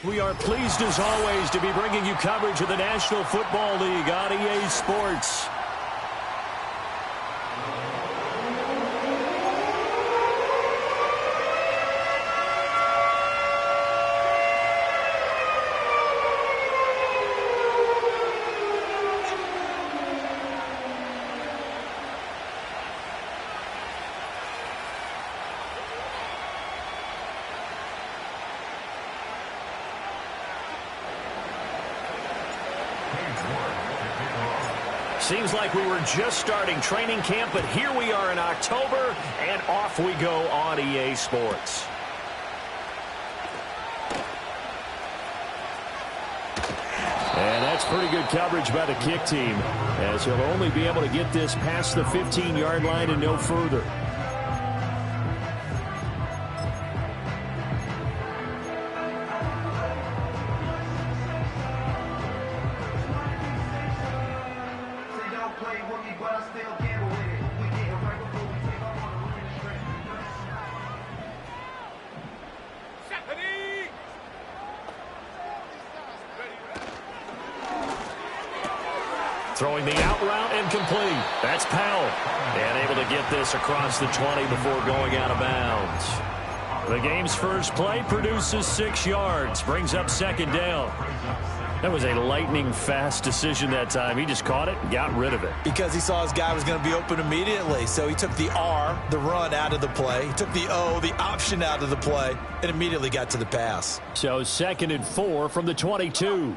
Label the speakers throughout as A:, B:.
A: We are pleased, as always, to be bringing you coverage of the National Football League on EA Sports. Seems like we were just starting training camp, but here we are in October, and off we go on EA Sports. And that's pretty good coverage by the kick team, as he'll only be able to get this past the 15-yard line and no further. Throwing the out route and complete. That's Powell. And able to get this across the 20 before going out of bounds. The game's first play produces 6 yards. Brings up second down. That was a lightning-fast decision that time. He just caught it and got rid of it.
B: Because he saw his guy was going to be open immediately. So he took the R, the run, out of the play. He took the O, the option, out of the play, and immediately got to the pass.
A: So 2nd and 4 from the 22.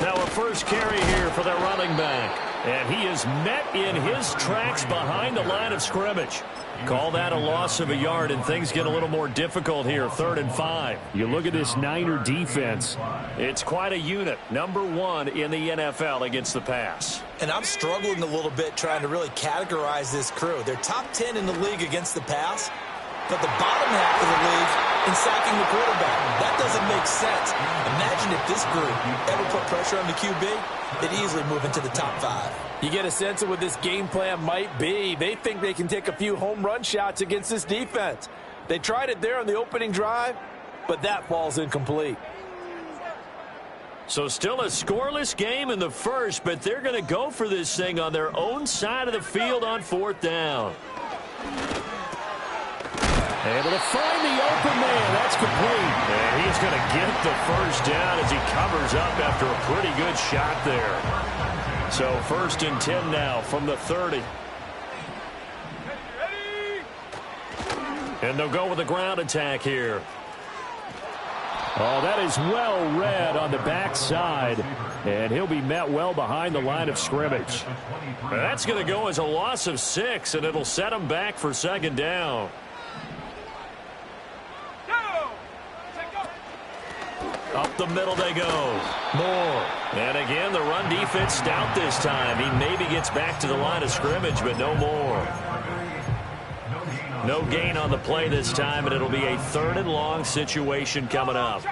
A: Now a first carry here for the running back. And he is met in his tracks behind the line of scrimmage. Call that a loss of a yard, and things get a little more difficult here. 3rd and 5. You look at this Niner defense. It's quite a unit. #1 in the NFL against the pass.
B: And I'm struggling a little bit trying to really categorize this crew. They're top 10 in the league against the pass, but the bottom half of the league in sacking the quarterback. That doesn't make sense. Imagine if this group ever put pressure on the QB, they'd easily move into the top 5.
C: You get a sense of what this game plan might be. They think they can take a few home run shots against this defense. They tried it there on the opening drive, but that falls incomplete.
A: So still a scoreless game in the first, but they're going to go for this thing on their own side of the field on 4th down. Able to find the open man. That's complete. And he's going to get the first down as he covers up after a pretty good shot there. So 1st and 10 now from the 30. And they'll go with the ground attack here. Oh, that is well read on the backside. And he'll be met well behind the line of scrimmage. That's going to go as a loss of 6, and it'll set him back for 2nd down. Up the middle they go. Moore. And again, the run defense stout this time. He maybe gets back to the line of scrimmage, but no more. No gain on the play this time, and it'll be a 3rd and long situation coming up.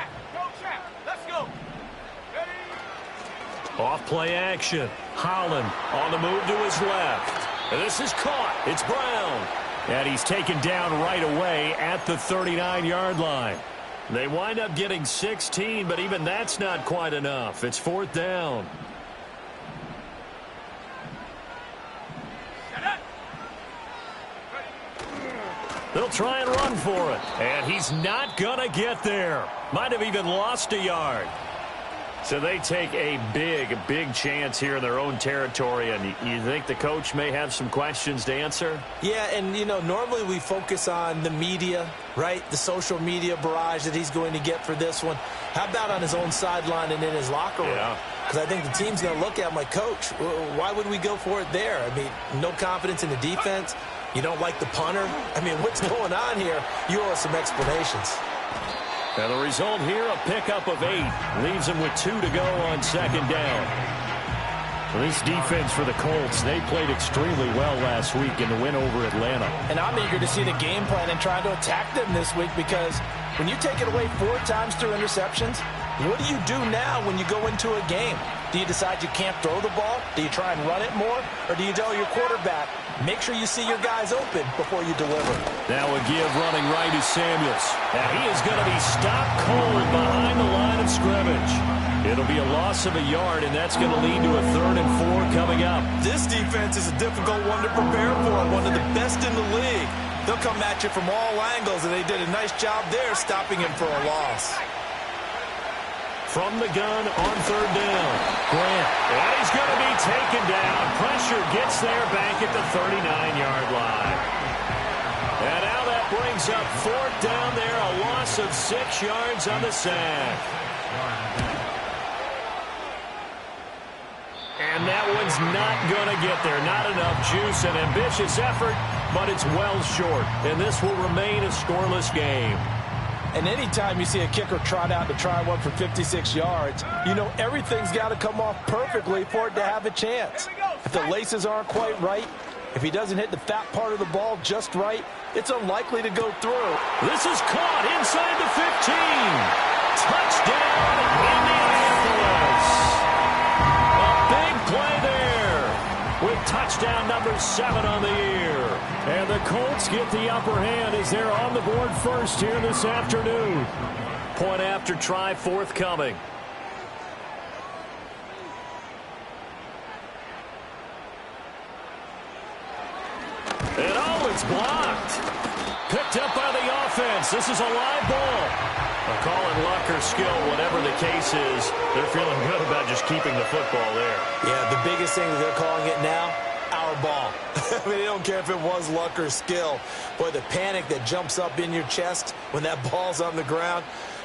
A: Off play action. Holland on the move to his left. And this is caught. It's Brown. And he's taken down right away at the 39-yard line. They wind up getting 16, but even that's not quite enough. It's 4th down. They'll try and run for it. And he's not going to get there. Might have even lost a yard. So they take a big chance here in their own territory, and you think the coach may have some questions to answer?
B: Yeah, and, you know, normally we focus on the media, right? The social media barrage that he's going to get for this one. How about on his own sideline and in his locker room?
A: Yeah.
B: Because I think the team's going to look at him like, Coach, why would we go for it there? I mean, no confidence in the defense. You don't like the punter. I mean, what's going on here? You owe us some explanations.
A: And the result here, a pickup of 8. Leaves them with 2 to go on 2nd down. Well, this defense for the Colts, they played extremely well last week in the win over Atlanta.
C: And I'm eager to see the game plan and try to attack them this week, because when you take it away 4 times through interceptions, what do you do now when you go into a game? Do you decide you can't throw the ball? Do you try and run it more? Or do you tell your quarterback, make sure you see your guys open before you deliver?
A: Now a give running right is Samuels. And he is going to be stopped cold behind the line of scrimmage. It'll be a loss of a yard, and that's going to lead to a 3rd and 4 coming up.
B: This defense is a difficult one to prepare for, one of the best in the league. They'll come at you from all angles, and they did a nice job there stopping him for a loss.
A: From the gun on 3rd down, Grant. And he's going to be taken down. Pressure gets there back at the 39-yard line. And now that brings up 4th down there, a loss of 6 yards on the sack. And that one's not going to get there. Not enough juice. An ambitious effort, but it's well short. And this will remain a scoreless game.
C: And anytime you see a kicker trot out to try one for 56 yards, you know everything's got to come off perfectly for it to have a chance. If the laces aren't quite right, if he doesn't hit the fat part of the ball just right, it's unlikely to go through.
A: This is caught inside the 15. Touchdown, Indianapolis. A big play there with touchdown number 7 on the year. And the Colts get the upper hand as they're on the board first here this afternoon. Point after try forthcoming. And oh, it's blocked. Picked up by the offense. This is a live ball. They'll call it luck or skill, whatever the case is. They're feeling good about just keeping the football there.
B: Yeah, the biggest thing that they're calling it now, our ball. I mean, they don't care if it was luck or skill. Boy, the panic that jumps up in your chest when that ball's on the ground,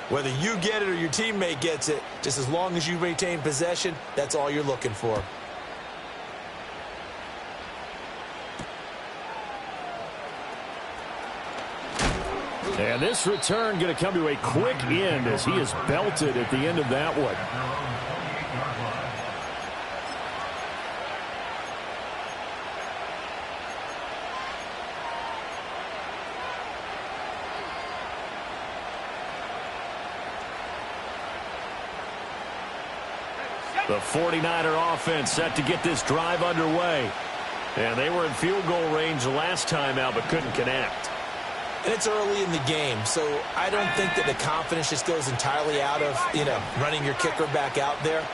B: whether you get it or your teammate gets it, just as long as you maintain possession, that's all you're looking for.
A: And this return going to come to a quick end as he is belted at the end of that one. The 49er offense set to get this drive underway. And they were in field goal range last time out but couldn't connect.
B: And it's early in the game, so I don't think that the confidence just goes entirely out of, running your kicker back out there.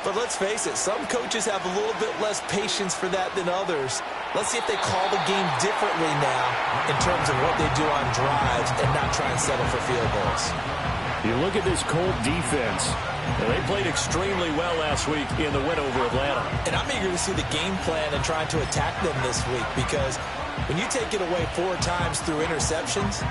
B: But let's face it, some coaches have a little bit less patience for that than others. Let's see if they call the game differently now in terms of what they do on drives and not try and settle for field goals.
A: You look at this Colt defense, and they played extremely well last week in the win over Atlanta.
B: And I'm eager to see the game plan and trying to attack them this week, because when you take it away 4 times through interceptions,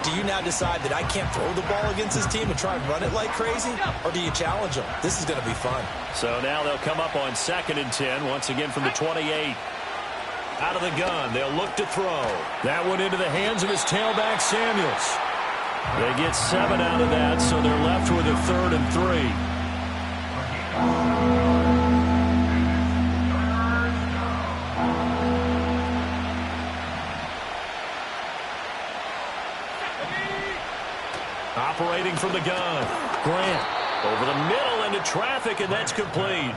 B: do you now decide that I can't throw the ball against this team and try and run it like crazy? Or do you challenge them? This is going to be fun.
A: So now they'll come up on 2nd and 10, once again from the 28. Out of the gun, they'll look to throw. That one into the hands of his tailback, Samuels. They get 7 out of that, so they're left with a 3rd and 3. Operating from the gun, Grant. Over the middle into traffic, and that's complete.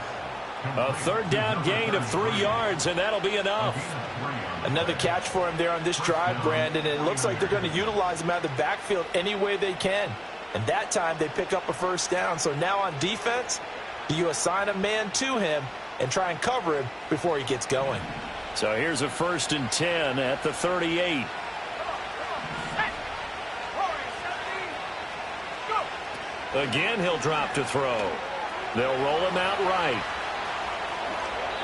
A: A third down gain of 3 yards, and that'll be enough.
C: Another catch for him there on this drive, Brandon, and it looks like they're going to utilize him out of the backfield any way they can. And that time they pick up a first down. So now on defense, do you assign a man to him and try and cover him before he gets going?
A: So here's a 1st and 10 at the 38. Again, he'll drop to throw. They'll roll him out right.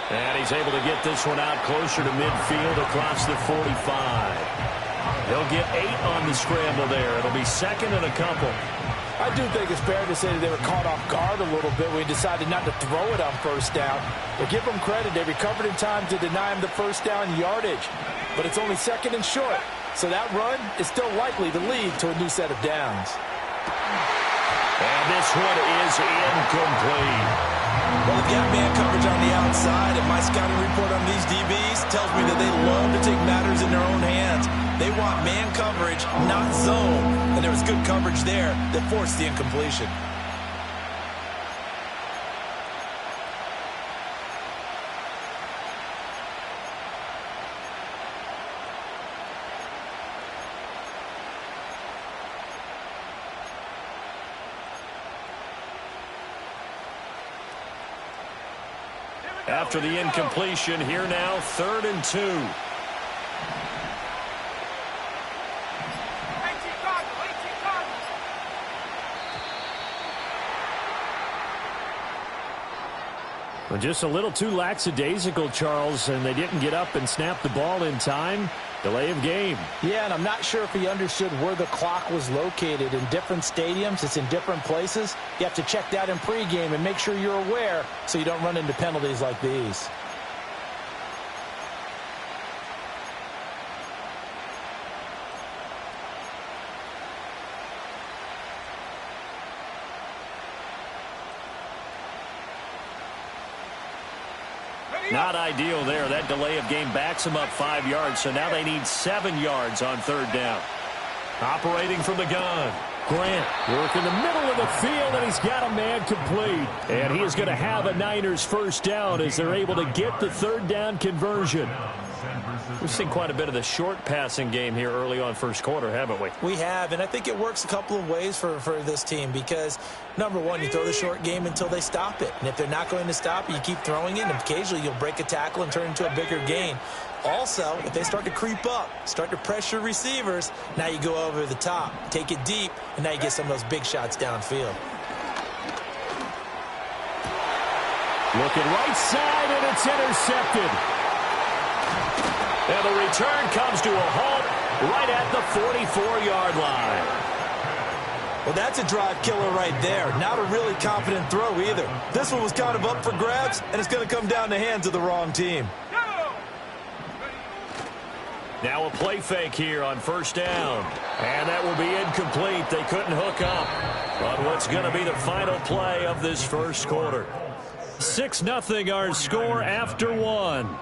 A: And he's able to get this one out closer to midfield across the 45. He'll get 8 on the scramble there. It'll be 2nd and a couple.
C: I do think it's fair to say that they were caught off guard a little bit when he decided not to throw it on first down. But give them credit. They recovered in time to deny him the first down yardage. But it's only 2nd and short. So that run is still likely to lead to a new set of downs.
A: And this one is incomplete.
B: Well, they've got man coverage on the outside, and my scouting report on these DBs tells me that they love to take matters in their own hands. They want man coverage, not zone. And there was good coverage there that forced the incompletion.
A: After the incompletion, here now, 3rd and 2. Well, just a little too lackadaisical, Charles, and they didn't get up and snap the ball in time. Delay of game.
C: Yeah, and I'm not sure if he understood where the clock was located. In different stadiums, it's in different places. You have to check that in pregame and make sure you're aware so you don't run into penalties like these.
A: Not ideal there. That delay of game backs them up 5 yards, so now they need 7 yards on 3rd down. Operating from the gun. Grant working the middle of the field, and he's got a man complete. And he is going to have a Niners first down as they're able to get the 3rd down conversion. We've seen quite a bit of the short passing game here early on first quarter, haven't we?
B: We have, and I think it works a couple of ways for this team because, number one, you throw the short game until they stop it. And if they're not going to stop it, you keep throwing it, and occasionally you'll break a tackle and turn into a bigger gain. Also, if they start to creep up, start to pressure receivers, now you go over the top, take it deep, and now you get some of those big shots downfield.
A: Looking right side, and it's intercepted. And the return comes to a halt right at the 44-yard line.
B: Well, that's a drive killer right there. Not a really confident throw either. This one was kind of up for grabs, and it's going to come down the hands of the wrong team.
A: Now a play fake here on 1st down. And that will be incomplete. They couldn't hook up on what's going to be the final play of this first quarter. 6-0 our score after 1.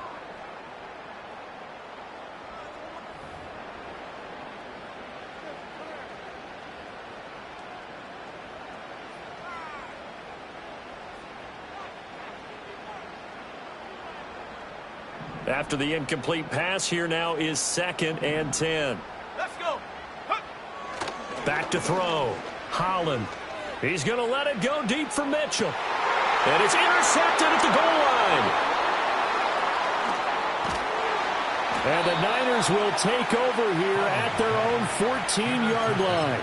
A: After the incomplete pass, here now is 2nd and 10.
D: Let's go.
A: Back to throw. Holland. He's going to let it go deep for Mitchell. And it's intercepted at the goal line. And the Niners will take over here at their own 14-yard line.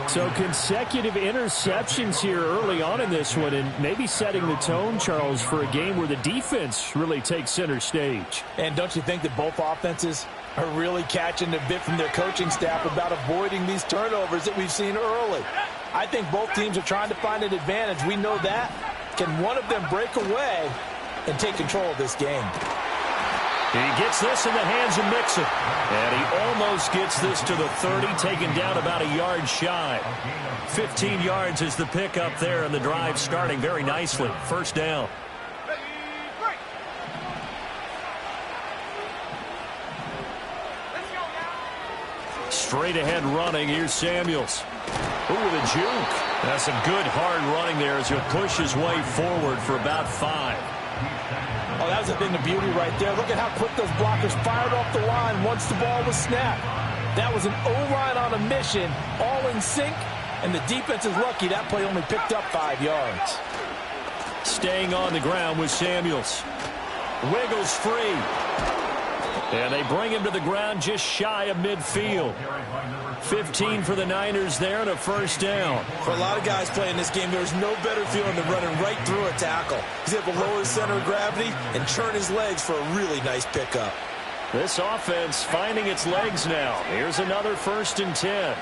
A: So consecutive interceptions here early on in this one, and maybe setting the tone, Charles, for a game where the defense really takes center stage.
C: And don't you think that both offenses are really catching a bit from their coaching staff about avoiding these turnovers that we've seen early? I think both teams are trying to find an advantage. We know that. Can one of them break away and take control of this game?
A: He gets this in the hands of Mixon. And he almost gets this to the 30, taken down about a yard shy. 15 yards is the pickup there, and the drive starting very nicely. 1st down. Straight ahead running. Here's Samuels. Ooh, with a juke. That's some good hard running there as he'll push his way forward for about 5.
C: Oh, that was a thing of beauty right there. Look at how quick those blockers fired off the line once the ball was snapped. That was an O-line on a mission, all in sync, and the defense is lucky that play only picked up 5 yards.
A: Staying on the ground with Samuels. Wiggles free. And they bring him to the ground just shy of midfield. 15 for the Niners there and a first down.
B: For a lot of guys playing this game, there's no better feeling than running right through a tackle. He's able to lower his center of gravity and turn his legs for a really nice pickup.
A: This offense finding its legs now. Here's another 1st and 10.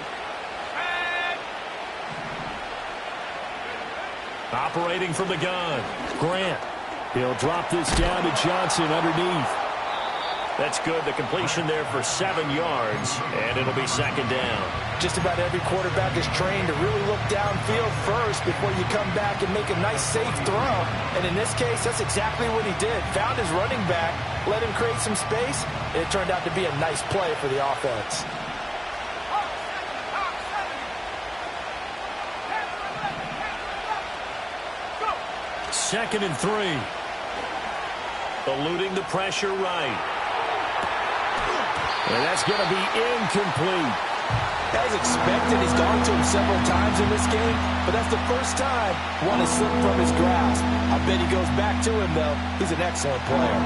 A: Operating from the gun. Grant. He'll drop this down to Johnson underneath. That's good. The completion there for 7 yards, and it'll be 2nd down.
C: Just about every quarterback is trained to really look downfield first before you come back and make a nice, safe throw. And in this case, that's exactly what he did. Found his running back, let him create some space, and it turned out to be a nice play for the offense.
A: Second and 3. Eluding the pressure right. And that's going to be incomplete.
C: As expected, he's gone to him several times in this game, but that's the first time one has slipped from his grasp. I bet he goes back to him, though. He's an excellent player.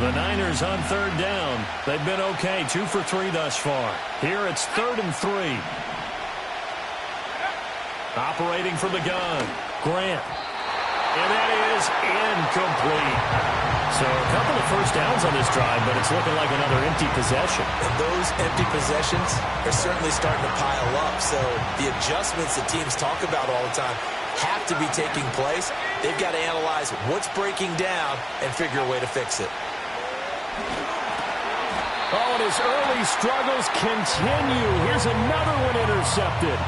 A: The Niners on 3rd down. They've been okay, 2 for 3 thus far. Here it's 3rd and 3. Operating from the gun. Grant. And that is incomplete. So a couple of first downs on this drive, but it's looking like another empty possession.
B: And those empty possessions are certainly starting to pile up. So the adjustments that teams talk about all the time have to be taking place. They've got to analyze what's breaking down and figure a way to fix it.
A: Oh, and his early struggles continue. Here's another one intercepted.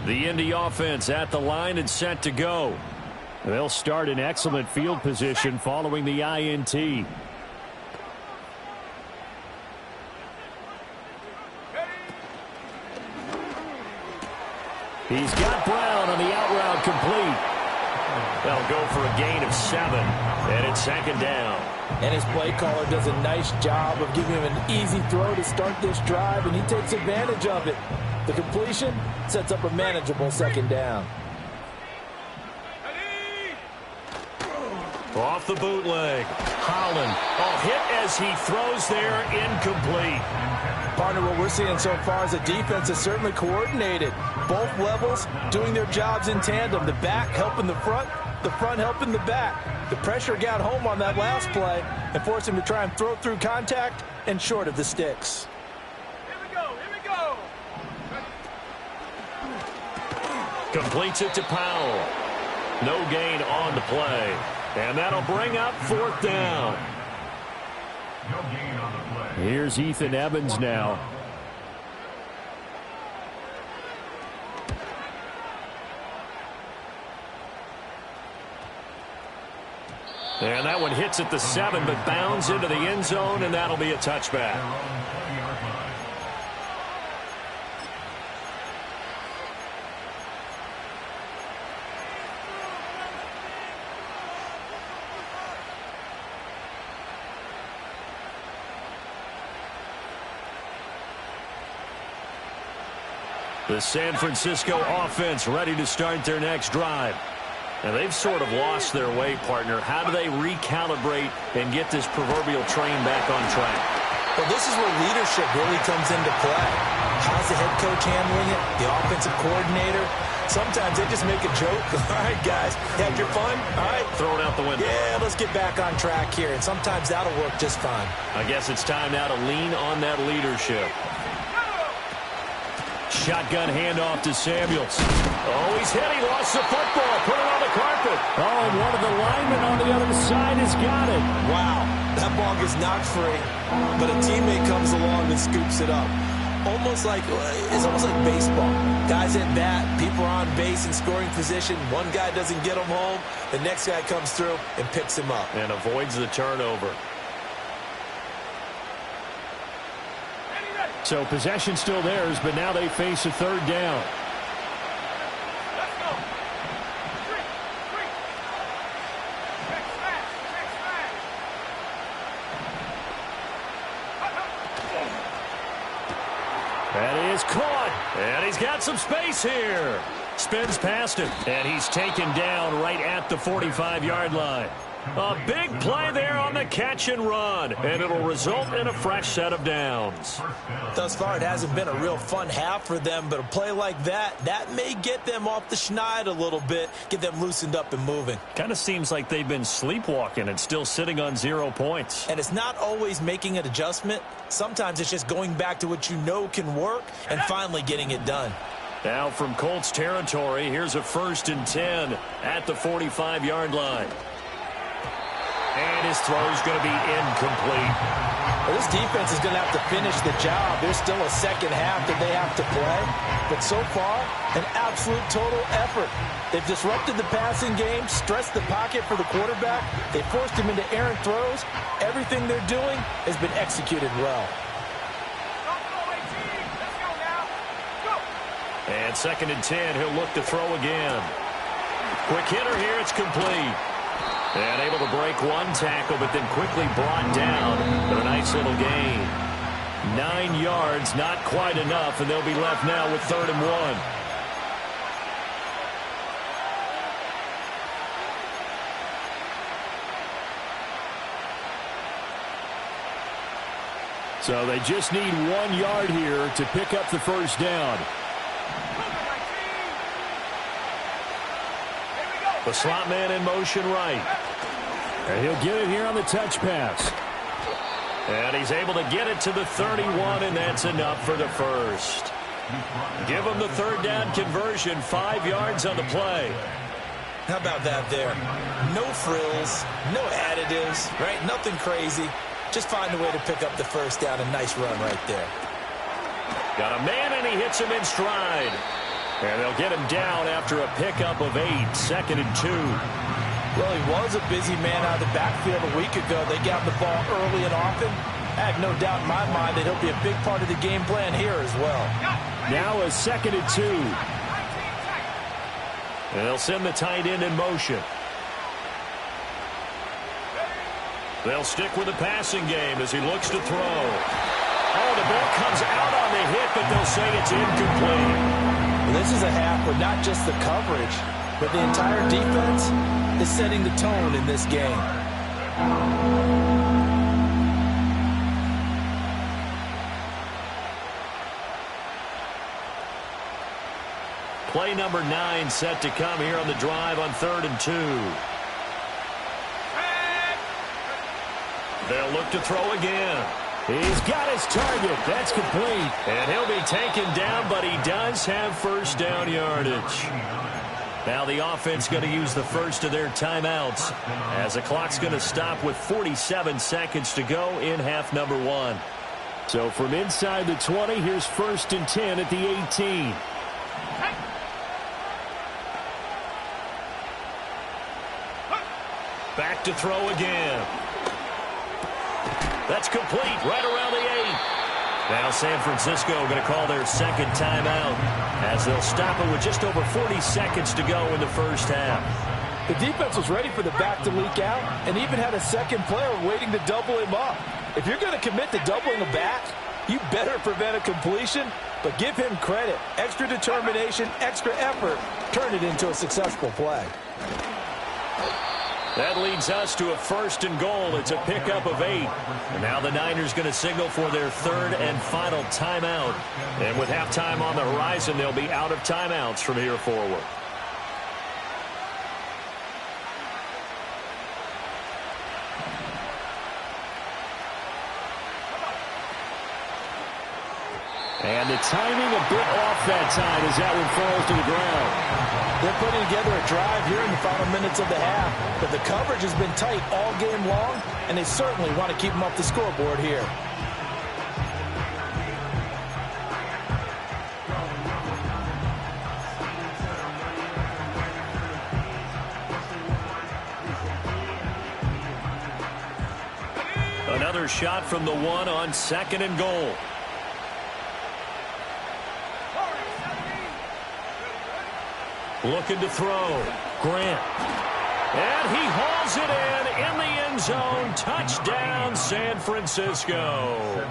A: The Indy offense at the line and set to go. They'll start in excellent field position following the INT. He's got Brown on the out route complete. They'll go for a gain of 7, and it's 2nd down.
C: And his play caller does a nice job of giving him an easy throw to start this drive, and he takes advantage of it. The completion sets up a manageable 2nd down.
A: Off the bootleg. Holland. Oh, hit as he throws there, incomplete.
C: Partner, what we're seeing so far is a defense is certainly coordinated. Both levels doing their jobs in tandem. The back helping the front helping the back. The pressure got home on that last play and forced him to try and throw through contact and short of the sticks.
A: Completes it to Powell. No gain on the play. And that'll bring up 4th down. Here's Ethan Evans now. And that one hits at the 7, but bounds into the end zone, and that'll be a touchback. The San Francisco offense ready to start their next drive. And they've sort of lost their way, partner. How do they recalibrate and get this proverbial train back on track?
B: Well, this is where leadership really comes into play. How's the head coach handling it? The offensive coordinator? Sometimes they just make a joke. All right, guys, had your fun? All right.
A: Throw it out the window.
B: Yeah, let's get back on track here. And sometimes that'll work just fine.
A: I guess it's time now to lean on that leadership. Shotgun handoff to Samuels. Oh, he's hit. He lost the football. Put it on the carpet. Oh, and one of the linemen on the other side has got it.
B: Wow, that ball gets knocked free, but a teammate comes along and scoops it up. almost like baseball. Guys at bat, people are on base in scoring position. One guy doesn't get him home. The next guy comes through and picks him up.
A: And avoids the turnover. So possession still theirs, but now they face a third down. That is caught, and he's got some space here. Spins past him, and he's taken down right at the 45-yard line. A big play there on the catch and run, and it'll result in a fresh set of downs.
B: Thus far, it hasn't been a real fun half for them, but a play like that may get them off the schneid a little bit, get them loosened up and moving.
A: Kind of seems like they've been sleepwalking and still sitting on 0 points.
B: And it's not always making an adjustment. Sometimes it's just going back to what you know can work and finally getting it done.
A: Now from Colts territory, here's a 1st and 10 at the 45-yard line. And his throw's going to be incomplete.
C: Well, this defense is going to have to finish the job. There's still a second half that they have to play. But so far, an absolute total effort. They've disrupted the passing game, stressed the pocket for the quarterback. They forced him into errant throws. Everything they're doing has been executed well.
A: And 2nd and 10, he'll look to throw again. Quick hitter here, it's complete. And able to break one tackle, but then quickly brought down for a nice little gain. 9 yards, not quite enough, and they'll be left now with 3rd and 1. So they just need 1 yard here to pick up the first down. The slot man in motion right. And he'll get it here on the touch pass. And he's able to get it to the 31, and that's enough for the first. Give him the 3rd down conversion, 5 yards on the play.
B: How about that there? No frills, no additives, right? Nothing crazy. Just find a way to pick up the first down. A nice run right there.
A: Got a man, and he hits him in stride. And they'll get him down after a pickup of 8, 2nd and 2.
C: Well, he was a busy man out of the backfield a week ago. They got the ball early and often. I have no doubt in my mind that he'll be a big part of the game plan here as well.
A: Now a 2nd and 2. And they'll send the tight end in motion. They'll stick with the passing game as he looks to throw. Oh, the ball comes out on the hit, but they'll say it's incomplete.
C: This is a half where not just the coverage, but the entire defense is setting the tone in this game.
A: Play number 9 set to come here on the drive on 3rd and 2. They'll look to throw again. He's got his target. That's complete. And he'll be taken down, but he does have first down yardage. Now the offense going to use the first of their timeouts as the clock's going to stop with 47 seconds to go in half number 1. So from inside the 20, here's 1st and 10 at the 18. Back to throw again. That's complete right around the 8. Now San Francisco going to call their 2nd timeout as they'll stop it with just over 40 seconds to go in the first half.
C: The defense was ready for the back to leak out and even had a second player waiting to double him up. If you're going to commit to doubling a back, you better prevent a completion, but give him credit. Extra determination, extra effort, turn it into a successful play.
A: That leads us to a 1st and goal. It's a pickup of 8. And now the Niners going to signal for their 3rd and final timeout. And with halftime on the horizon, they'll be out of timeouts from here forward. And the timing a bit off that time as that one falls to the ground.
C: They're putting together a drive here in the final minutes of the half, but the coverage has been tight all game long, and they certainly want to keep them off the scoreboard here.
A: Another shot from the 1 on 2nd and goal. Looking to throw. Grant. And he hauls it in the end zone. Touchdown, San Francisco.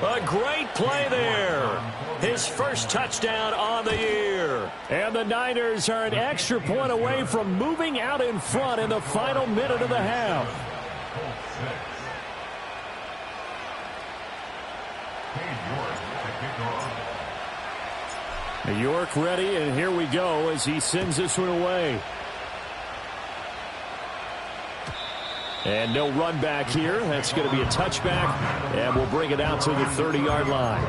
A: A great play there. His first touchdown on the year. And the Niners are an extra point away from moving out in front in the final minute of the half. York ready, and here we go as he sends this one away. And no run back here. That's going to be a touchback, and we'll bring it out to the 30-yard line.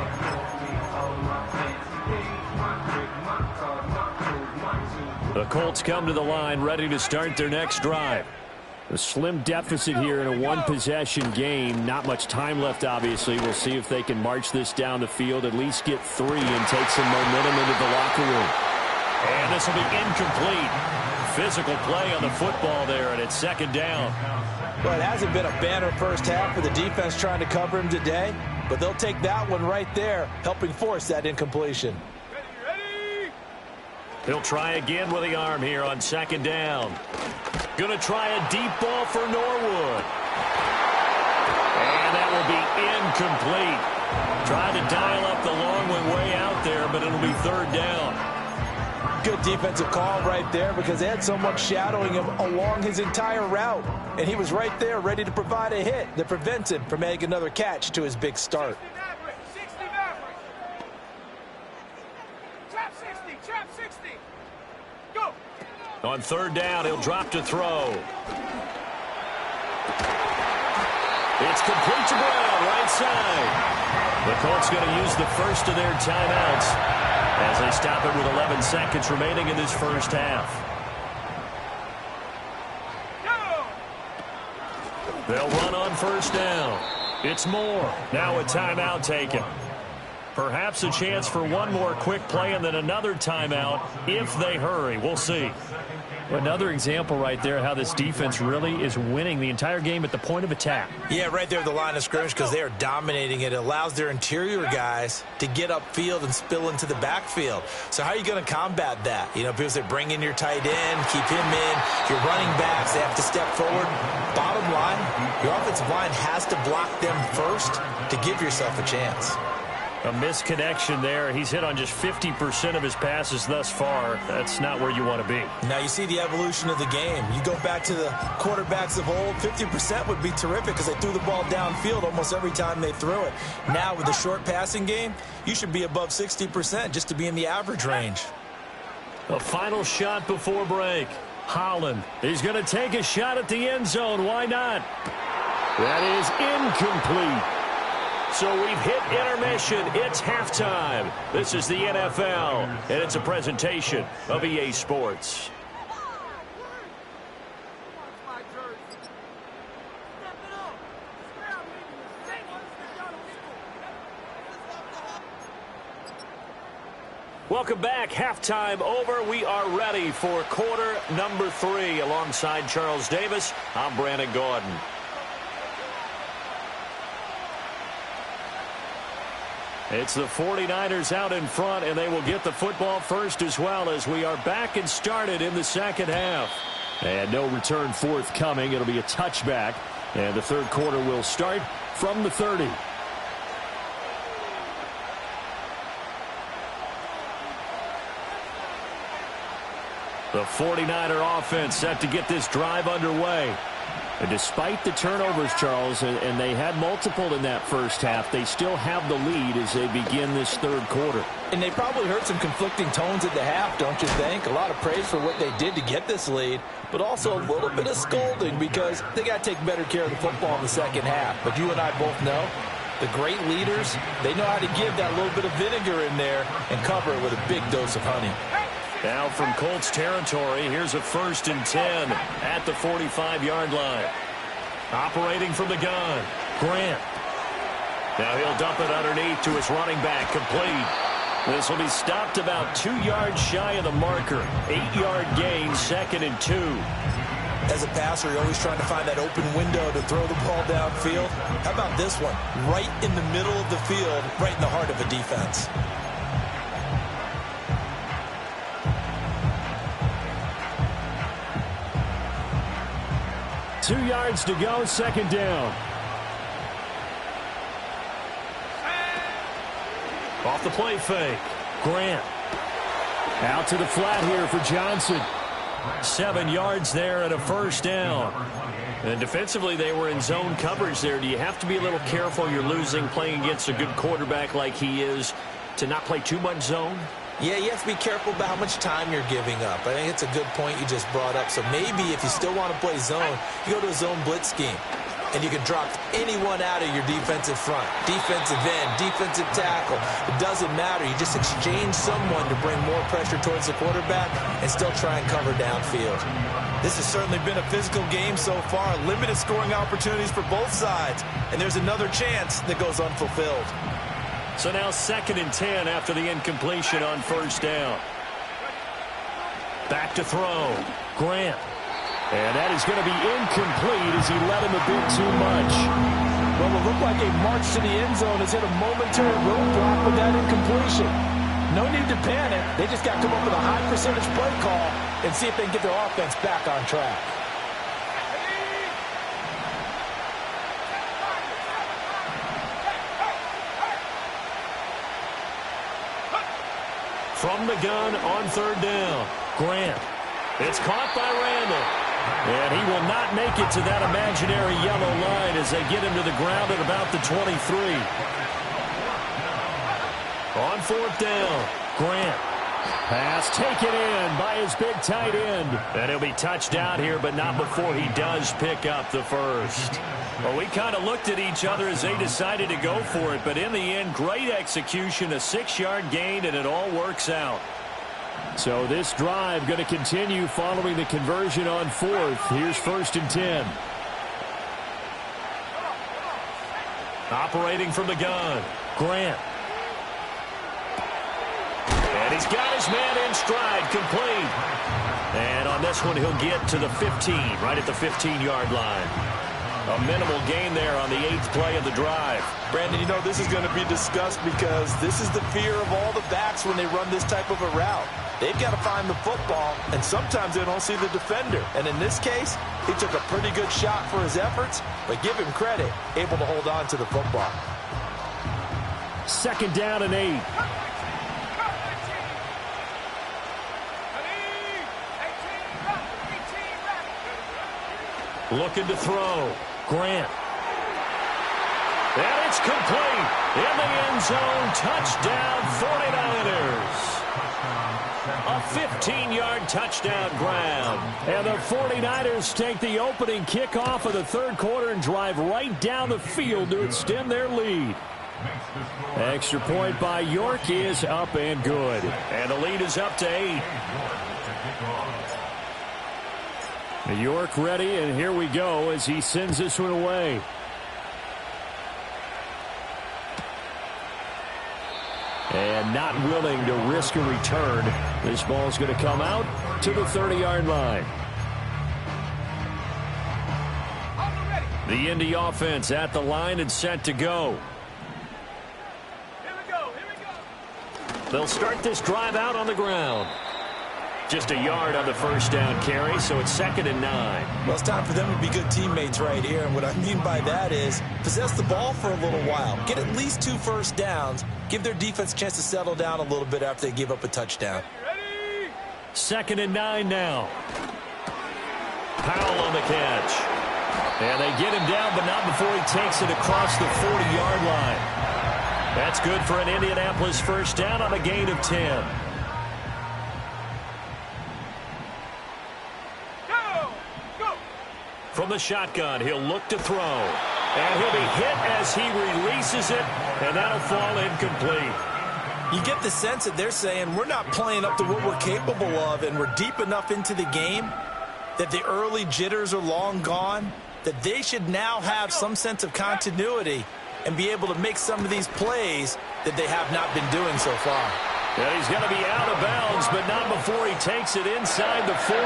A: The Colts come to the line ready to start their next drive. A slim deficit here in a one-possession game. Not much time left, obviously. We'll see if they can march this down the field, at least get 3 and take some momentum into the locker room. And this will be incomplete. Physical play on the football there, and it's 2nd down.
C: Well, it hasn't been a banner first half for the defense trying to cover him today, but they'll take that one right there, helping force that incompletion.
A: He'll try again with the arm here on 2nd down. Going to try a deep ball for Norwood. And that will be incomplete. Trying to dial up the long one way out there, but it'll be 3rd down.
C: Good defensive call right there because they had someone shadowing him along his entire route. And he was right there ready to provide a hit that prevents him from making another catch to his big start.
A: On 3rd down, he'll drop to throw. It's complete to Brown, right side. The Colts going to use the first of their timeouts as they stop it with 11 seconds remaining in this first half. They'll run on 1st down. It's Moore. Now a timeout taken. Perhaps a chance for one more quick play and then another timeout if they hurry. We'll see. Another example right there how this defense really is winning the entire game at the point of attack.
B: Yeah, right there at the line of scrimmage because they are dominating it. It allows their interior guys to get upfield and spill into the backfield. So how are you going to combat that? You know, people say bring in your tight end, keep him in. Your running backs, they have to step forward. Bottom line, your offensive line has to block them first to give yourself a chance.
A: A misconnection there. He's hit on just 50% of his passes thus far. That's not where you want to be.
B: Now you see the evolution of the game. You go back to the quarterbacks of old, 50% would be terrific because they threw the ball downfield almost every time they threw it. Now with the short passing game, you should be above 60% just to be in the average range.
A: A final shot before break. Holland. He's going to take a shot at the end zone. Why not? That is incomplete. So we've hit intermission. It's halftime. This is the NFL, and it's a presentation of EA Sports. Welcome back. Halftime over. We are ready for quarter number 3. Alongside Charles Davis, I'm Brandon Gordon. It's the 49ers out in front, and they will get the football first as well as we are back and started in the second half. And no return forthcoming. It'll be a touchback, and the third quarter will start from the 30. The 49er offense set to get this drive underway. And despite the turnovers, Charles, and they had multiple in that first half, they still have the lead as they begin this third quarter.
C: And they probably heard some conflicting tones at the half, don't you think? A lot of praise for what they did to get this lead, but also a little bit of scolding because they got to take better care of the football in the second half. But you and I both know the great leaders, they know how to give that little bit of vinegar in there and cover it with a big dose of honey.
A: Now from Colts territory, here's a 1st and 10 at the 45-yard line. Operating from the gun, Grant. Now he'll dump it underneath to his running back, complete. This will be stopped about 2 yards shy of the marker. 8-yard gain, 2nd and 2.
B: As a passer, you're always trying to find that open window to throw the ball downfield. How about this one? Right in the middle of the field, right in the heart of a defense.
A: Two yards to go, second down. Off the play fake. Grant. Out to the flat here for Johnson. 7 yards there and a first down. And defensively, they were in zone coverage there. Do you have to be a little careful? You're losing playing against a good quarterback like he is to not play too much zone?
B: Yeah, you have to be careful about how much time you're giving up. I think it's a good point you just brought up. So maybe if you still want to play zone, you go to a zone blitz scheme. And you can drop anyone out of your defensive front. Defensive end, defensive tackle. It doesn't matter. You just exchange someone to bring more pressure towards the quarterback and still try and cover downfield. This has certainly been a physical game so far. Limited scoring opportunities for both sides. And there's another chance that goes unfulfilled.
A: So now 2nd and 10 after the incompletion on first down. Back to throw. Grant. And that is going to be incomplete as he led him a bit too much.
C: Well, it looked like a march to the end zone has hit a momentary roadblock with that incompletion. No need to panic. They just got to come up with a high percentage play call and see if they can get their offense back on track.
A: From the gun on third down. Grant. It's caught by Randall. And he will not make it to that imaginary yellow line as they get him to the ground at about the 23. On fourth down, Grant. Pass taken in by his big tight end. And he'll be touched out here, but not before he does pick up the first. Well, we kind of looked at each other as they decided to go for it, but in the end, great execution, a 6-yard gain, and it all works out. So this drive going to continue following the conversion on fourth. Here's 1st and 10. Operating from the gun, Grant. And he's got his man in stride, complete. And on this one, he'll get to the 15, right at the 15-yard line. A minimal gain there on the 8th play of the drive.
C: Brandon, you know this is going to be discussed because this is the fear of all the backs when they run this type of a route. They've got to find the football, and sometimes they don't see the defender. And in this case, he took a pretty good shot for his efforts, but give him credit, able to hold on to the football.
A: 2nd down and 8. Looking to throw. Grant. And it's complete. In the end zone. Touchdown 49ers. A 15-yard touchdown grab. And the 49ers take the opening kickoff of the third quarter and drive right down the field to extend their lead. Extra point by York is up and good. And the lead is up to 8. York ready, and here we go as he sends this one away. And not willing to risk a return. This ball's going to come out to the 30-yard line. The Indy offense at the line and set to go. They'll start this drive out on the ground. Just a yard on the first down carry, so it's 2nd and 9.
B: Well, it's time for them to be good teammates right here. And what I mean by that is possess the ball for a little while. Get at least 2 first downs. Give their defense a chance to settle down a little bit after they give up a touchdown.
A: 2nd and 9 now. Powell on the catch. And they get him down, but not before he takes it across the 40-yard line. That's good for an Indianapolis first down on a gain of 10. From the shotgun, he'll look to throw. And he'll be hit as he releases it, and that'll fall incomplete.
B: You get the sense that they're saying we're not playing up to what we're capable of, and we're deep enough into the game that the early jitters are long gone, that they should now have some sense of continuity and be able to make some of these plays that they have not been doing so far.
A: And he's going to be out of bounds, but not before he takes it inside the 40.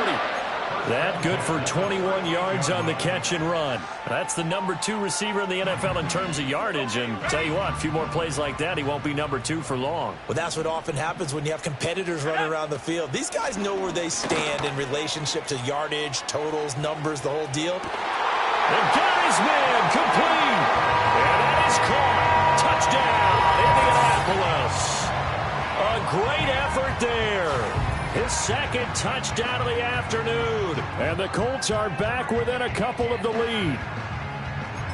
A: That good for 21 yards on the catch and run. That's the number 2 receiver in the NFL in terms of yardage. And tell you what, a few more plays like that, he won't be number 2 for long.
B: Well, that's what often happens when you have competitors running around the field. These guys know where they stand in relationship to yardage, totals, numbers, the whole deal.
A: And Gary's man complete. And that is caught. Touchdown, Indianapolis. A great effort there. His second touchdown of the afternoon. And the Colts are back within a couple of the lead.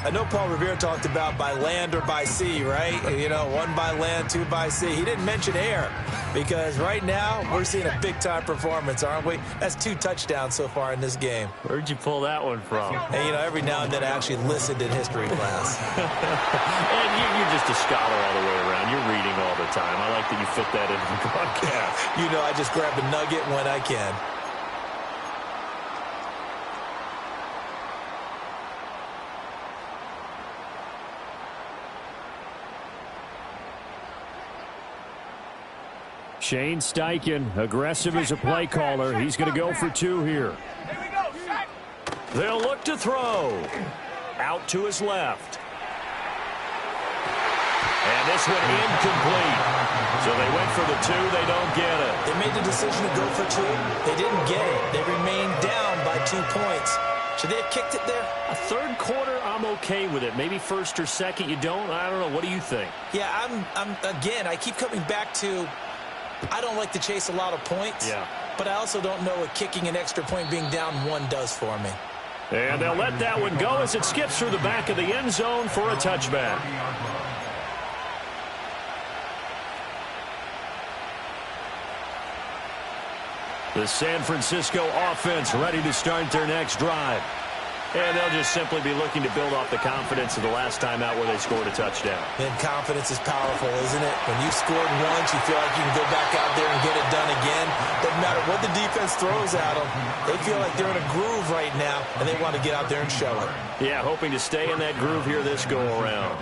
B: I know Paul Revere talked about by land or by sea, right? You know, 1 by land, 2 by sea. He didn't mention air because right now we're seeing a big-time performance, aren't we? That's 2 touchdowns so far in this game.
A: Where'd you pull that one from?
B: And, you know, every now and then I actually listened in history class.
A: And you're just a scholar all the way around. You're reading all the time. I like that you fit that into the broadcast.
B: You know, I just grab a nugget when I can.
A: Shane Steichen, aggressive as a play caller. He's going to go for 2 here. They'll look to throw. Out to his left. And this one incomplete. So they went for the 2. They don't get it.
B: They made the decision to go for 2. They didn't get it. They remained down by 2 points. Should they have kicked it there?
A: A third quarter, I'm okay with it. Maybe first or second, you don't. I don't know. What do you think?
B: Yeah, again, I keep coming back to I don't like to chase a lot of points.
A: Yeah.
B: But I also don't know what kicking an extra point being down 1 does for me.
A: And they'll let that one go as it skips through the back of the end zone for a touchback. The San Francisco offense ready to start their next drive. And they'll just simply be looking to build off the confidence of the last time out where they scored a touchdown.
B: And confidence is powerful, isn't it? When you've scored once, you feel like you can go back out there and get it done again. Doesn't matter what the defense throws at them. They feel like they're in a groove right now, and they want to get out there and show it.
A: Yeah, hoping to stay in that groove here this go-around.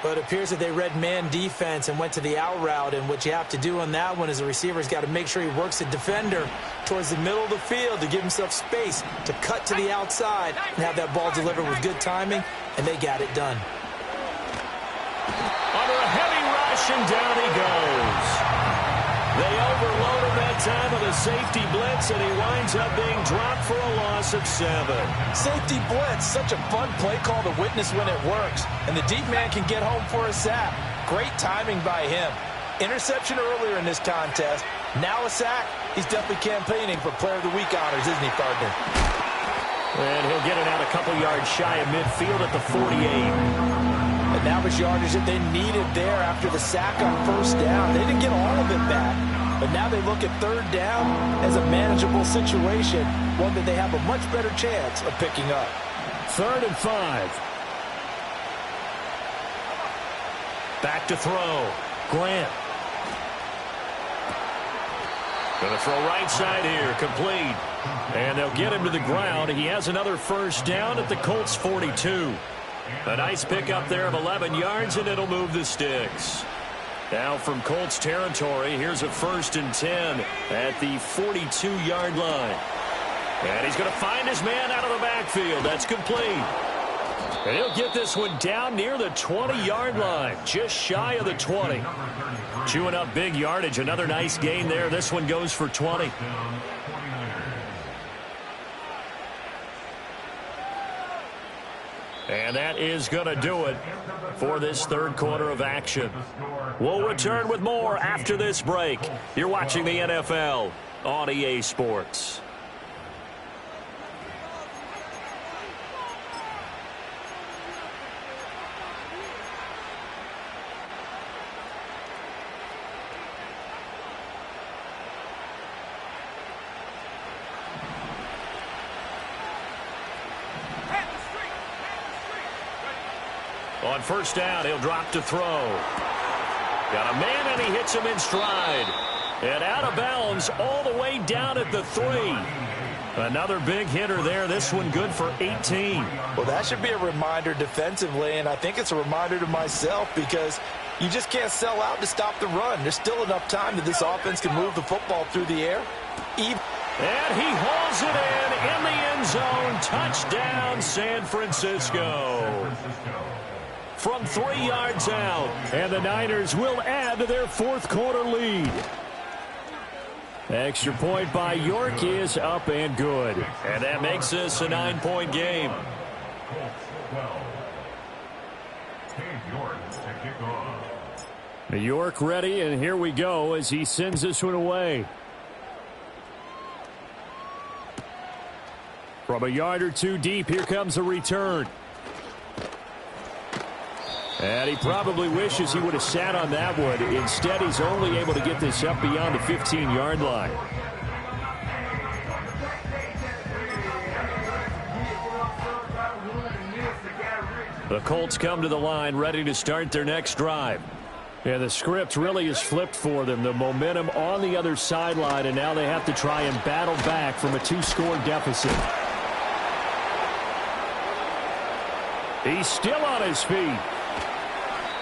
B: But it appears that they read man defense and went to the out route, and what you have to do on that one is the receiver's got to make sure he works the defender towards the middle of the field to give himself space to cut to the outside and have that ball delivered with good timing, and they got it done.
A: Under a heavy rush, and down he goes. They overload him that time with a safety blitz, and he winds up being dropped for a loss of 7.
C: Safety blitz, such a fun play call to witness when it works. And the deep man can get home for a sack. Great timing by him. Interception earlier in this contest. Now a sack. He's definitely campaigning for Player of the Week honors, isn't he, partner?
A: And he'll get it out a couple yards shy of midfield at the 48.
C: And that was yardage that they needed there after the sack on first down. They didn't get all of it back. But now they look at third down as a manageable situation, one that they have a much better chance of picking up.
A: 3rd and 5. Back to throw. Grant. Going to throw right side here. Complete. And they'll get him to the ground. He has another first down at the Colts 42. A nice pickup there of 11 yards, and it'll move the sticks. Now from Colts territory, here's a 1st and 10 at the 42-yard line. And he's going to find his man out of the backfield. That's complete. And he'll get this one down near the 20-yard line, just shy of the 20. Chewing up big yardage. Another nice gain there. This one goes for 20. And that is going to do it for this third quarter of action. We'll return with more after this break. You're watching the NFL on EA Sports. On first down, he'll drop to throw. Got a man, and he hits him in stride. And out of bounds all the way down at the 3. Another big hitter there. This one good for 18.
C: Well, that should be a reminder defensively, and I think it's a reminder to myself because you just can't sell out to stop the run. There's still enough time that this offense can move the football through the air.
A: And he holds it in the end zone. Touchdown, San Francisco. From 3 yards out. And the Niners will add to their fourth quarter lead. Extra point by York is up and good. And that makes this a 9-point game. York ready, and here we go as he sends this one away. From a yard or two deep, here comes a return. And he probably wishes he would have sat on that one. Instead, he's only able to get this up beyond the 15-yard line. The Colts come to the line, ready to start their next drive. And the script really is flipped for them. The momentum on the other sideline, and now they have to try and battle back from a 2-score deficit. He's still on his feet.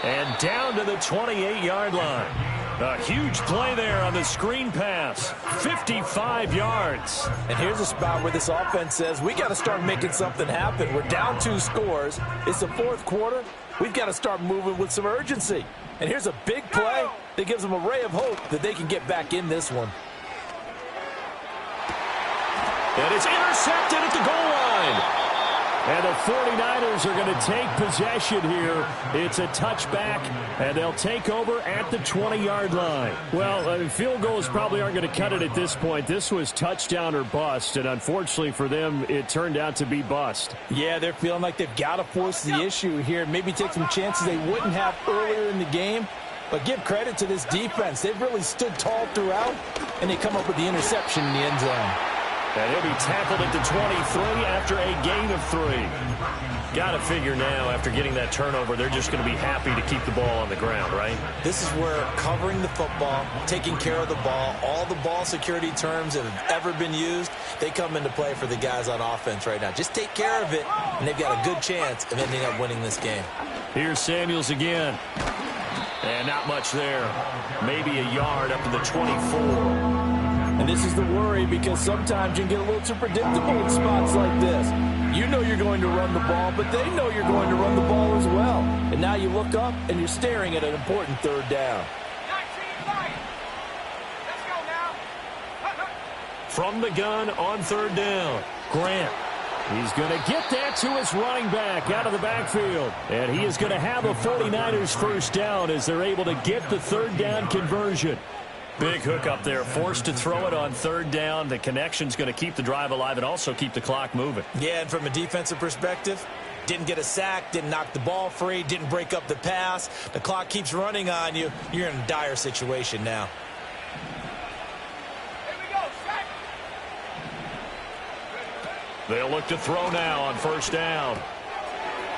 A: And down to the 28-yard line. A huge play there on the screen pass. 55 yards.
C: And here's a spot where this offense says, we got to start making something happen. We're down 2 scores. It's the fourth quarter. We've got to start moving with some urgency. And here's a big play that gives them a ray of hope that they can get back in this one.
A: And it's intercepted at the goal line. And the 49ers are going to take possession here. It's a touchback, and they'll take over at the 20-yard line. Well, field goals probably aren't going to cut it at this point. This was touchdown or bust, and unfortunately for them, it turned out to be bust.
C: Yeah, they're feeling like they've got to force the issue here. Maybe take some chances they wouldn't have earlier in the game. But give credit to this defense. They've really stood tall throughout, and they come up with the interception in the end zone.
A: And he'll be tackled at the 23 after a gain of 3. Got to figure now, after getting that turnover, they're just going to be happy to keep the ball on the ground, right?
B: This is where covering the football, taking care of the ball, all the ball security terms that have ever been used, they come into play for the guys on offense right now. Just take care of it, and they've got a good chance of ending up winning this game. Here's
A: Samuels again. And not much there. Maybe a yard up to the 24.
C: And this is the worry, because sometimes you can get a little too predictable in spots like this. You know you're going to run the ball, but they know you're going to run the ball as well. And now you look up, and you're staring at an important third down.
A: From the gun on third down, Grant. He's going to get that to his running back out of the backfield. And he is going to have a 49ers first down as they're able to get the third down conversion. Big hook up there, forced to throw it on third down. The connection's going to keep the drive alive and also keep the clock moving.
B: Yeah, and from a defensive perspective, didn't get a sack, didn't knock the ball free, didn't break up the pass. The clock keeps running on you. You're in a dire situation now.
A: They'll look to throw now on first down.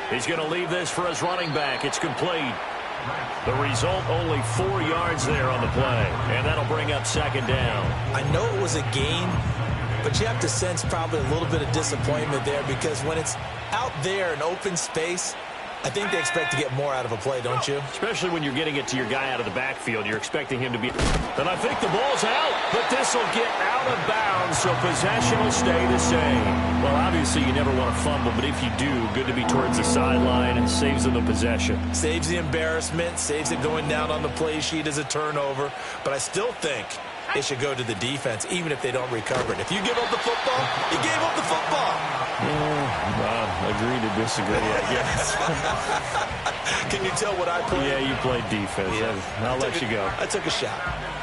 A: He's going to leave this for his running back. It's complete. The result, only 4 yards there on the play. And that'll bring up second down.
B: I know it was a gain, but you have to sense probably a little bit of disappointment there, because when it's out there in open space, I think they expect to get more out of a play, don't you?
A: Especially when you're getting it to your guy out of the backfield. You're expecting him to be... And I think the ball's out, but this will get out of bounds, so possession will stay the same. Well, obviously you never want to fumble, but if you do, good to be towards the sideline, and saves them the possession.
B: Saves the embarrassment, saves it going down on the play sheet as a turnover, but I still think it should go to the defense, even if they don't recover it. If you give up the football, you gave up the football.
A: Agree to disagree, I guess.
B: Can you tell what I played?
A: Yeah, you played defense. Yeah. I'll let you go.
B: I took a shot.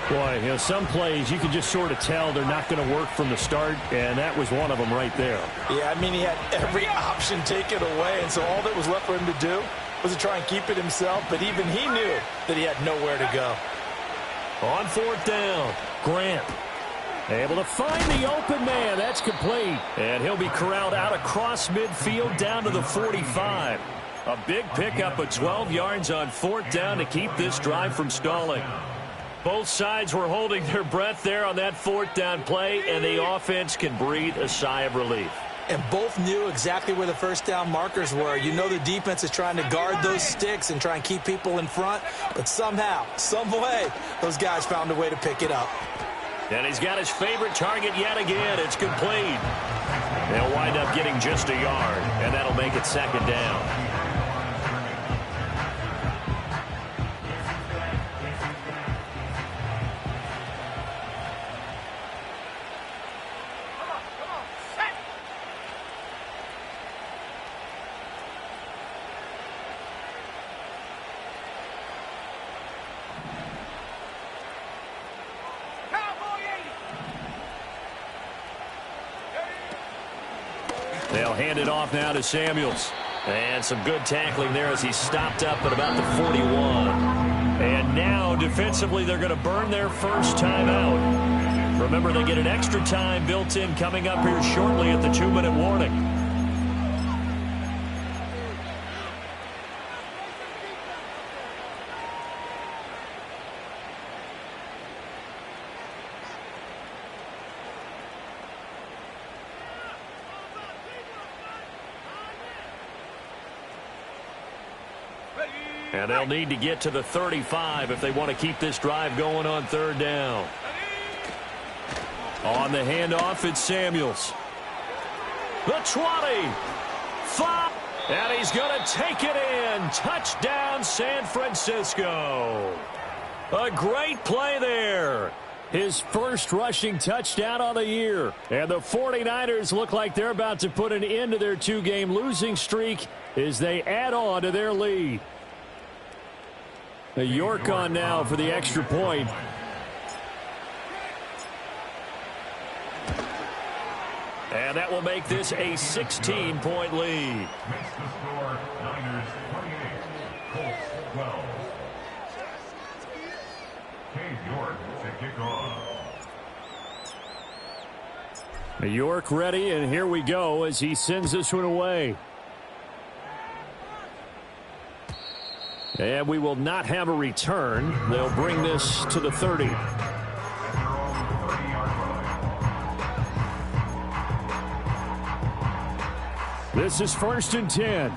A: Boy, some plays you can just sort of tell they're not going to work from the start, and that was one of them right there.
C: Yeah, I mean, he had every option taken away, and so all that was left for him to do was to try and keep it himself, but even he knew that he had nowhere to go.
A: On fourth down, Grant. Able to find the open man. That's complete. And he'll be corralled out across midfield down to the 45. A big pickup of 12 yards on fourth down to keep this drive from stalling. Both sides were holding their breath there on that fourth down play, and the offense can breathe a sigh of relief.
B: And both knew exactly where the first down markers were. You know the defense is trying to guard those sticks and try and keep people in front, but somehow, some way, those guys found a way to pick it up.
A: And he's got his favorite target yet again. It's complete. They'll wind up getting just a yard, and that'll make it second down. They'll hand it off now to Samuels. And some good tackling there as he stopped up at about the 41. And now, defensively, they're going to burn their first time out. Remember, they get an extra time built in coming up here shortly at the 2-minute warning. And they'll need to get to the 35 if they want to keep this drive going on third down. On the handoff, it's Samuels. The 20. 5. And he's going to take it in. Touchdown, San Francisco. A great play there. His first rushing touchdown on the year. And the 49ers look like they're about to put an end to their 2-game losing streak as they add on to their lead. York on now for the extra point. And that will make this a 16-point lead. York ready, and here we go as he sends this one away. And we will not have a return. They'll bring this to the 30. This is 1st and 10.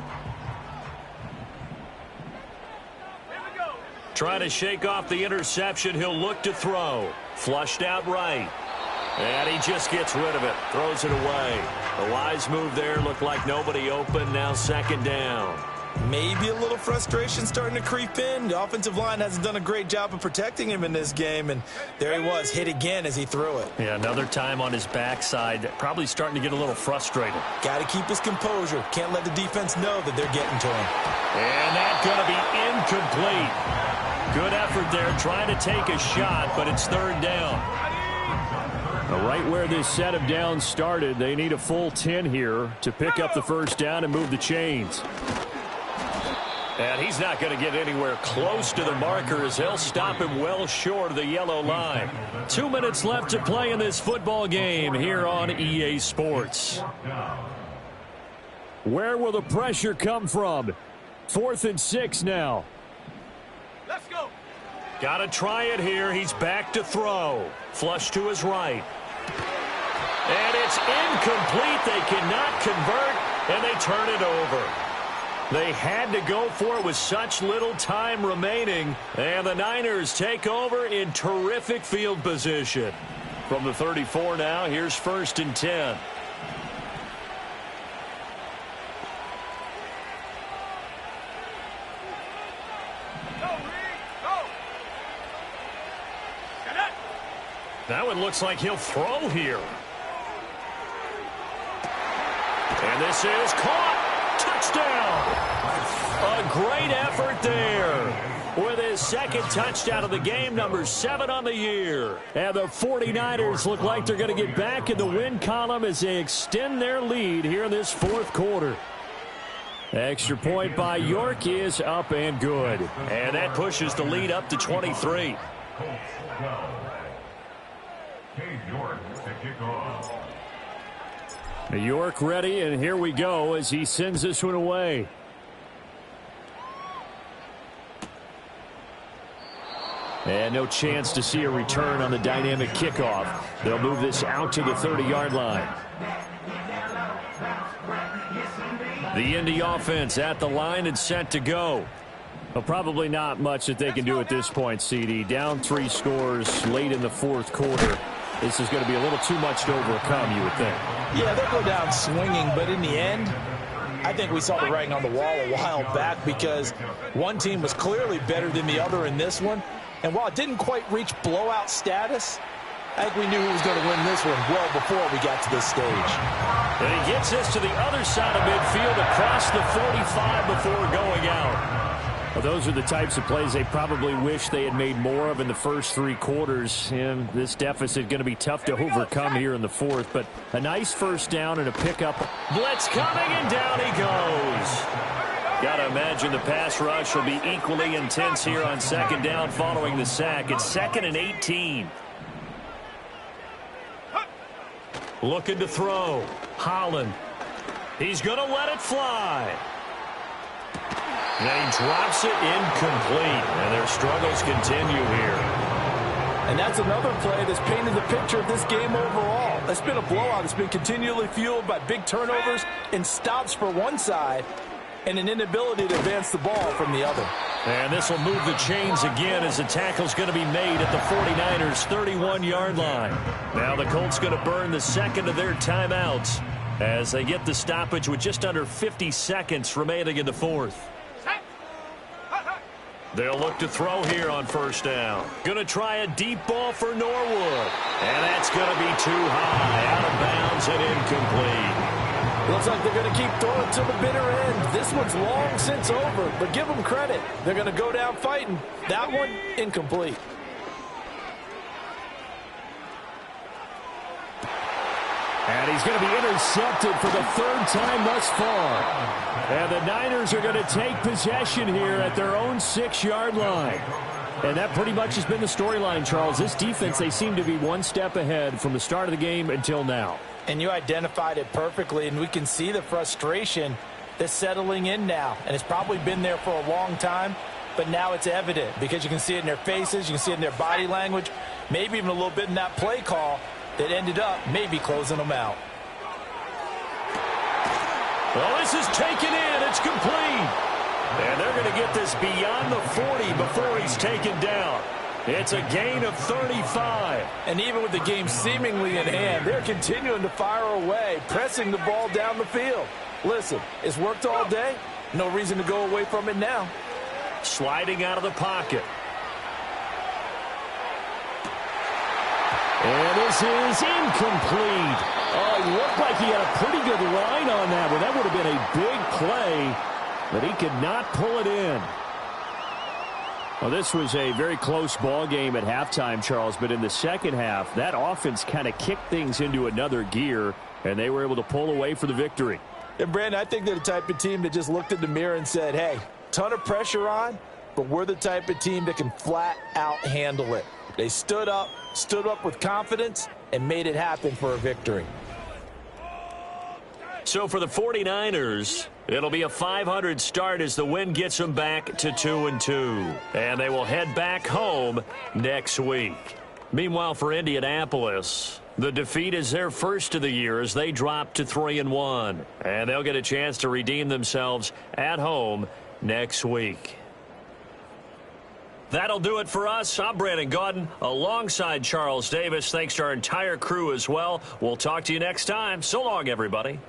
A: Trying to shake off the interception. He'll look to throw. Flushed out right. And he just gets rid of it. Throws it away. A wise move there. Looked like nobody open. Now 2nd down.
B: Maybe a little frustration starting to creep in. The offensive line hasn't done a great job of protecting him in this game, and there he was, hit again as he threw it.
A: Yeah, another time on his backside, probably starting to get a little frustrated.
B: Got to keep his composure. Can't let the defense know that they're getting to him.
A: And that's going to be incomplete. Good effort there, trying to take a shot, but it's 3rd down. Right where this set of downs started, they need a full 10 here to pick up the 1st down and move the chains. And he's not going to get anywhere close to the marker as they'll stop him well short of the yellow line. 2 minutes left to play in this football game here on EA Sports. Where will the pressure come from? 4th and 6 now.
C: Let's go.
A: Got to try it here. He's back to throw. Flush to his right. And it's incomplete. They cannot convert, and they turn it over. They had to go for it with such little time remaining, and the Niners take over in terrific field position. From the 34 now, here's 1st and 10. Now it looks like he'll throw here. And this is caught. Touchdown! A great effort there with his 2nd touchdown of the game, number 7 on the year. And the 49ers look like they're going to get back in the win column as they extend their lead here in this 4th quarter. Extra point by York is up and good. And that pushes the lead up to 23. York ready, and here we go as he sends this one away. And no chance to see a return on the dynamic kickoff. They'll move this out to the 30-yard line. The Indy offense at the line and set to go. Well, probably not much that they can do at this point, CD. Down 3 scores late in the 4th quarter. This is going to be a little too much to overcome, you would think.
C: Yeah, they'll go down swinging, but in the end, I think we saw the writing on the wall a while back because one team was clearly better than the other in this one. And while it didn't quite reach blowout status, I think we knew who was going to win this one well before we got to this stage.
A: And he gets us to the other side of midfield across the 45 before going out. Well, those are the types of plays they probably wish they had made more of in the first 3 quarters. And this deficit going to be tough to overcome here in the fourth. But a nice first down and a pickup. Blitz coming, and down he goes. Got to imagine the pass rush will be equally intense here on second down following the sack. It's 2nd and 18. Looking to throw. Holland. He's going to let it fly. And he drops it incomplete. And their struggles continue here.
C: And that's another play that's painted the picture of this game overall. It's been a blowout. It's been continually fueled by big turnovers and stops for one side and an inability to advance the ball from the other.
A: And this will move the chains again as the tackle's going to be made at the 49ers' 31-yard line. Now the Colts going to burn the second of their timeouts as they get the stoppage with just under 50 seconds remaining in the fourth. They'll look to throw here on first down. Going to try a deep ball for Norwood. And that's going to be too high, out of bounds and incomplete.
C: Looks like they're going to keep throwing to the bitter end. This one's long since over, but give them credit. They're going to go down fighting. That one, incomplete.
A: And he's going to be intercepted for the 3rd time thus far. And the Niners are going to take possession here at their own 6-yard line. And that pretty much has been the storyline, Charles. This defense, they seem to be one step ahead from the start of the game until now.
C: And you identified it perfectly, and we can see the frustration that's settling in now. And it's probably been there for a long time, but now it's evident because you can see it in their faces, you can see it in their body language, maybe even a little bit in that play call that ended up maybe closing them out.
A: Well, this is taken in. It's complete. And they're going to get this beyond the 40 before he's taken down. It's a gain of 35.
C: And even with the game seemingly in hand, they're continuing to fire away, pressing the ball down the field. Listen, it's worked all day. No reason to go away from it now.
A: Sliding out of the pocket. And this is incomplete. Oh, he looked like he had a pretty good line on that one. That would have been a big play, but he could not pull it in. Well, this was a very close ball game at halftime, Charles, but in the second half, that offense kind of kicked things into another gear, and they were able to pull away for the victory.
C: And, Brandon, I think they're the type of team that just looked in the mirror and said, hey, ton of pressure on, but we're the type of team that can flat out handle it. They stood up with confidence, and made it happen for a victory.
A: So for the 49ers, it'll be a 500 start as the win gets them back to 2-2. And they will head back home next week. Meanwhile, for Indianapolis, the defeat is their first of the year as they drop to 3-1. And they'll get a chance to redeem themselves at home next week. That'll do it for us. I'm Brandon Gaudin alongside Charles Davis. Thanks to our entire crew as well. We'll talk to you next time. So long, everybody.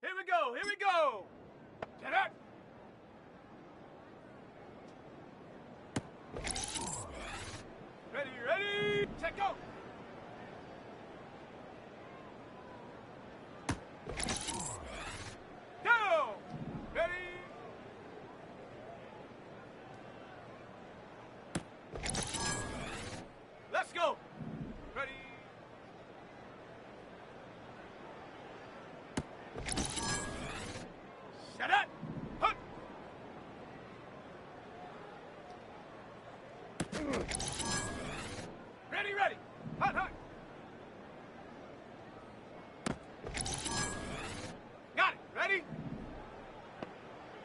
D: Here we go, here we go! Get up! Ready, ready, set, go! Go! Ready! Let's go! Ready! Set it! Hunt! Ready, ready! Hunt, hunt! Got it! Ready?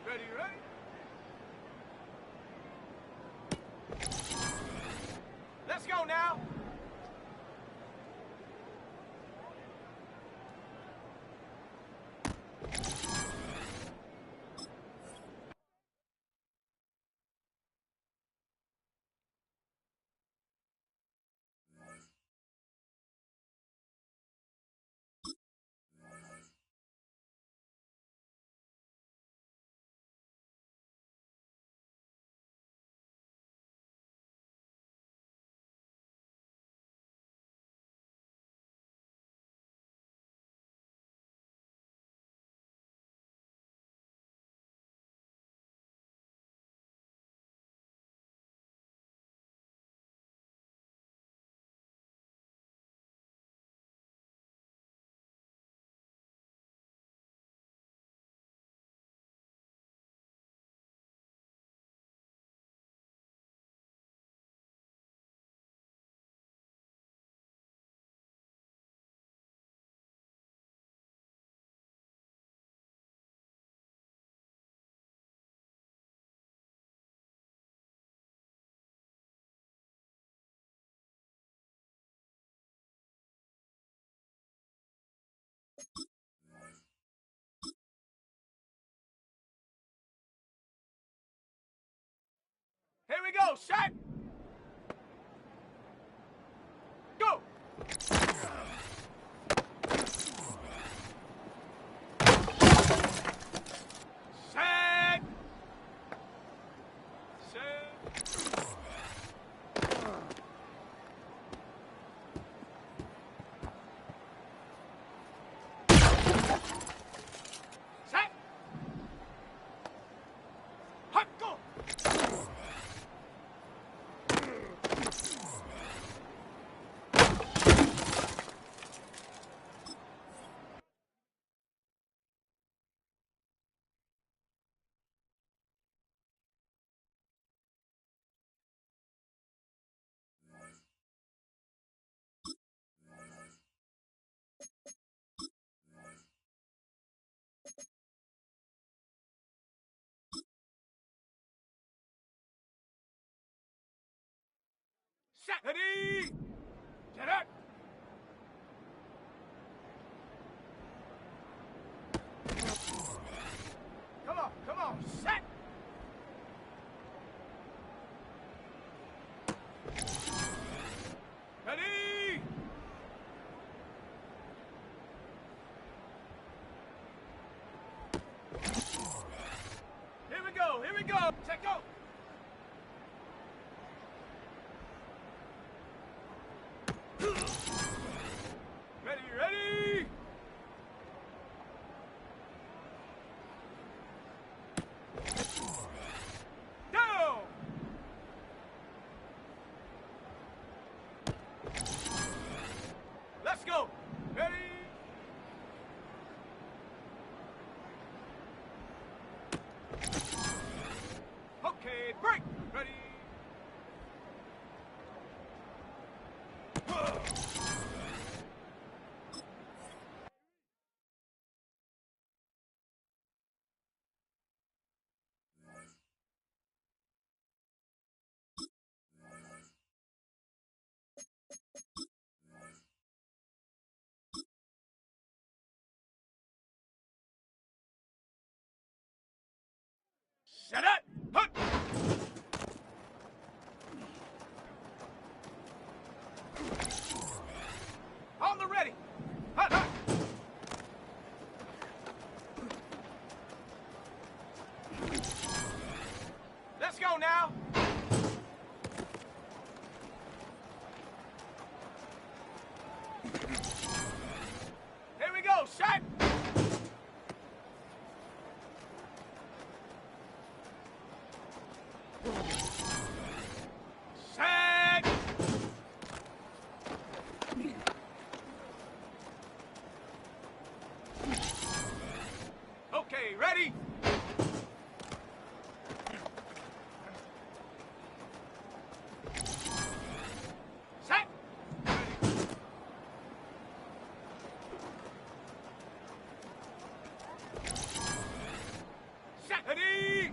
D: Ready, ready? Let's go now! Here we go, shot! Go! Set! Set! Set! Hut, go! Set! Ready! Get up! Come on, set! Ready! Here we go! Set, go! Ready, ready! Go! Let's go! Ready? Okay, break! Ready? Set it. Hup. On the ready. Hut, hut. Let's go now. Here we go, shot. Set. Okay, ready? Set. Set. Ready?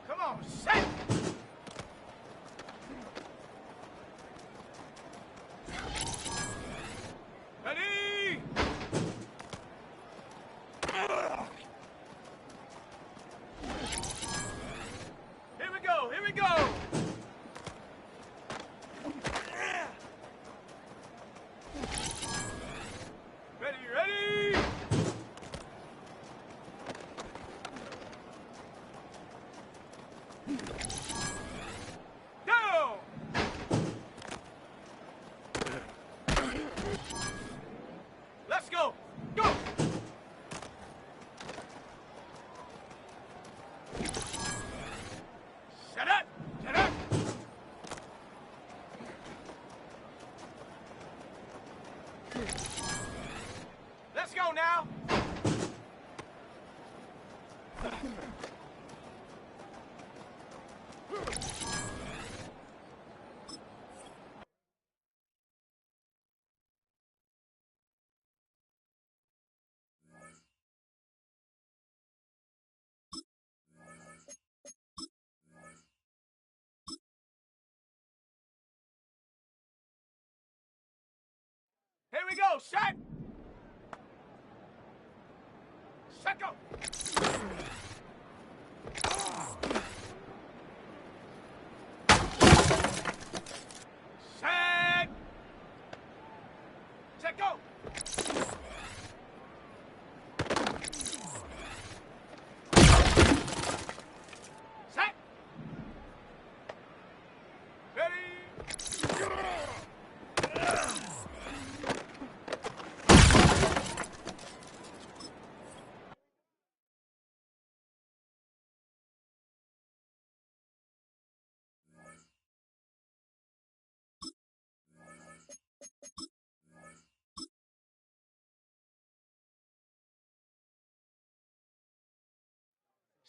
D: Come on, set. Ready? Here we go, here we go. Ready, ready? Go! Let's go! Go! Set up! Set up! Let's go now! Here we go, shot! Set go! Set! Set go! Set! Ready?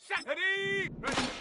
D: Set! Ready? Ready?